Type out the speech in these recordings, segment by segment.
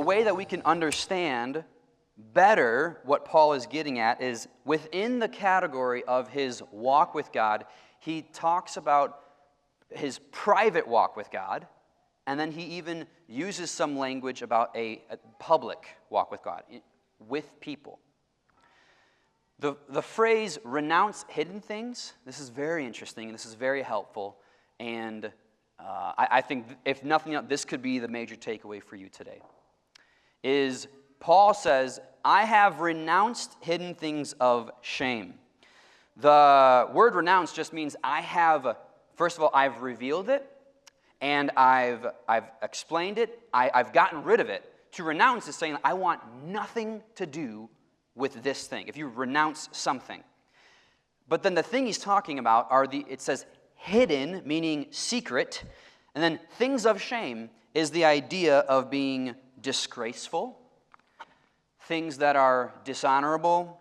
way that we can understand better what Paul is getting at is within the category of his walk with God, he talks about his private walk with God, and then he even uses some language about a public walk with God, with people. The phrase renounce hidden things, this is very interesting and this is very helpful, and I think if nothing else, this could be the major takeaway for you today, is Paul says, I have renounced hidden things of shame. The word renounce just means first of all, I've revealed it, and I've explained it, I've gotten rid of it. To renounce is saying, I want nothing to do with this thing, if you renounce something. But then the thing he's talking about it says hidden, meaning secret, and then things of shame is the idea of being disgraceful, things that are dishonorable,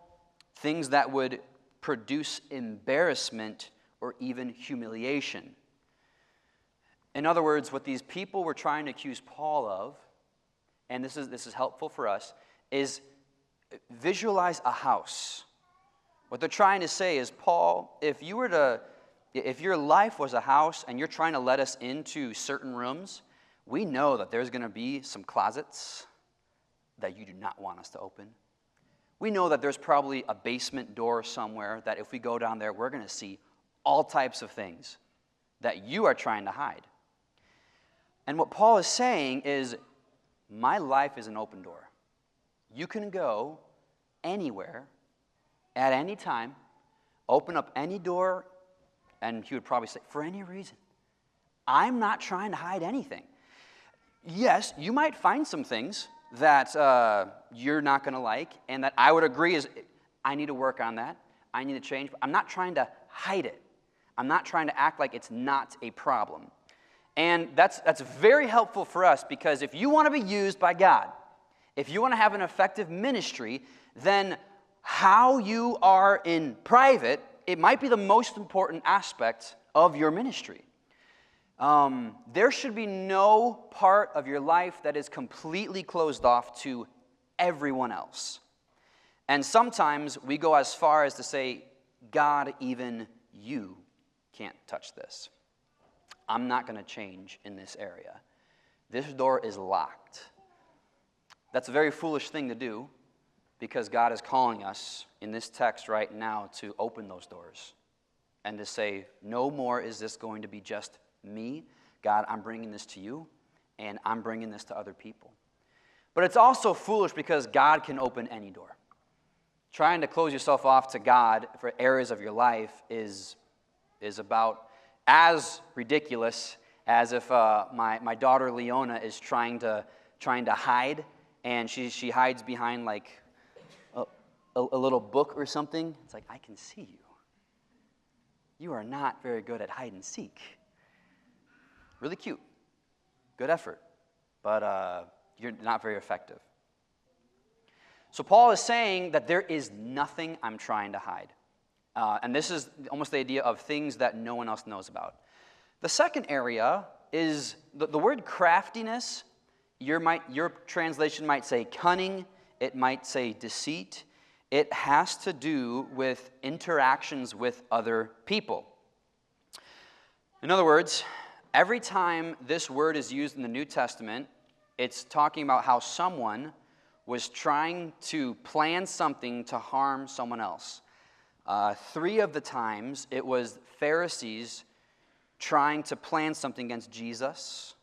things that would produce embarrassment or even humiliation. In other words, what these people were trying to accuse Paul of, and this is helpful for us, is visualize a house. What they're trying to say is, Paul, if your life was a house and you're trying to let us into certain rooms, we know that there's going to be some closets that you do not want us to open. We know that there's probably a basement door somewhere that if we go down there, we're going to see all types of things that you are trying to hide. And what Paul is saying is, my life is an open door. You can go anywhere, at any time, open up any door, and he would probably say, for any reason. I'm not trying to hide anything. Yes, you might find some things that you're not going to like, and that I would agree is, I need to work on that. I need to change. But I'm not trying to hide it. I'm not trying to act like it's not a problem. And that's very helpful for us, because if you want to be used by God, if you want to have an effective ministry, then how you are in private, it might be the most important aspect of your ministry. There should be no part of your life that is completely closed off to everyone else. And sometimes we go as far as to say, God, even you can't touch this. I'm not going to change in this area. This door is locked. That's a very foolish thing to do, because God is calling us in this text right now to open those doors and to say, no more is this going to be just me. God, I'm bringing this to you, and I'm bringing this to other people. But it's also foolish because God can open any door. Trying to close yourself off to God for areas of your life is about as ridiculous as if my daughter Leona is trying to hide, and she hides behind like a little book or something. It's like, I can see you. You are not very good at hide and seek. Really cute. Good effort. But you're not very effective. So Paul is saying that there is nothing I'm trying to hide. And this is almost the idea of things that no one else knows about. The second area is the word craftiness. Your translation might say cunning. It might say deceit. It has to do with interactions with other people. In other words, every time this word is used in the New Testament, it's talking about how someone was trying to plan something to harm someone else. 3 of the times, it was Pharisees trying to plan something against Jesus.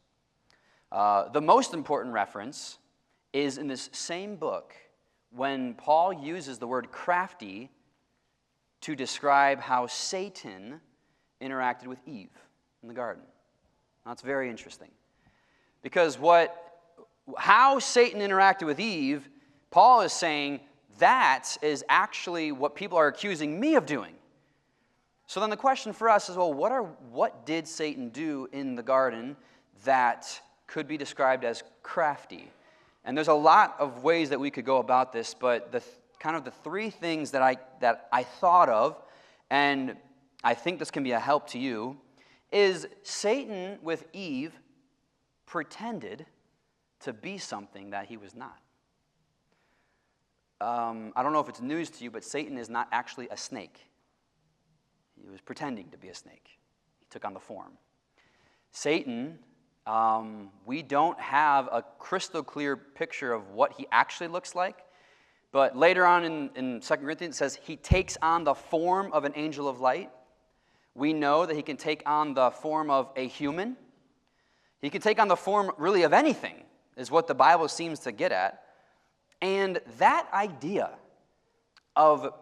The most important reference is in this same book when Paul uses the word crafty to describe how Satan interacted with Eve in the garden. Now, it's very interesting. Because how Satan interacted with Eve, Paul is saying that is actually what people are accusing me of doing. So then the question for us is, well, what did Satan do in the garden that could be described as crafty? And there's a lot of ways that we could go about this, but the 3 things that I thought of, and I think this can be a help to you, is Satan with Eve pretended to be something that he was not. I don't know if it's news to you, but Satan is not actually a snake. He was pretending to be a snake. He took on the form. Satan, we don't have a crystal clear picture of what he actually looks like, but later on in 2 Corinthians it says he takes on the form of an angel of light. We know that he can take on the form of a human. He can take on the form really of anything, is what the Bible seems to get at. And that idea of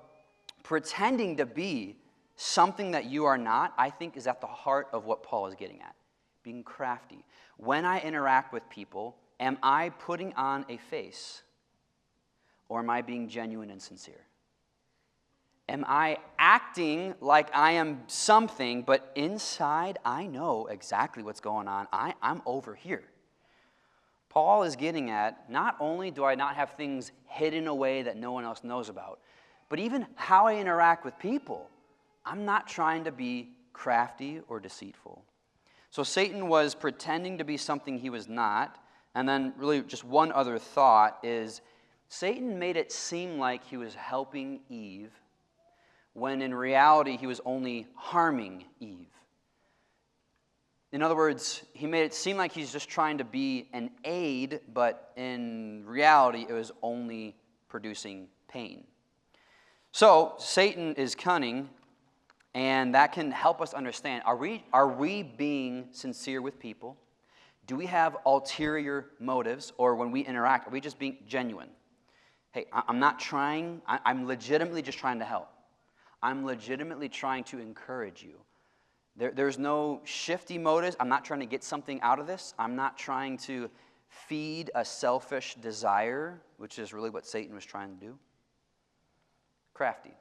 pretending to be something that you are not, I think, is at the heart of what Paul is getting at. Being crafty. When I interact with people, am I putting on a face? Or am I being genuine and sincere? Am I acting like I am something, but inside I know exactly what's going on. I'm over here. Paul is getting at, not only do I not have things hidden away that no one else knows about, but even how I interact with people, I'm not trying to be crafty or deceitful. So Satan was pretending to be something he was not. And then really just one other thought is Satan made it seem like he was helping Eve when in reality he was only harming Eve. In other words, he made it seem like he's just trying to be an aid, but in reality it was only producing pain. So Satan is cunning, and that can help us understand, are we being sincere with people? Do we have ulterior motives? Or when we interact, are we just being genuine? Hey, I'm not trying, I'm legitimately just trying to help. I'm legitimately trying to encourage you. There's no shifty motives. I'm not trying to get something out of this. I'm not trying to feed a selfish desire, which is really what Satan was trying to do. Crafty.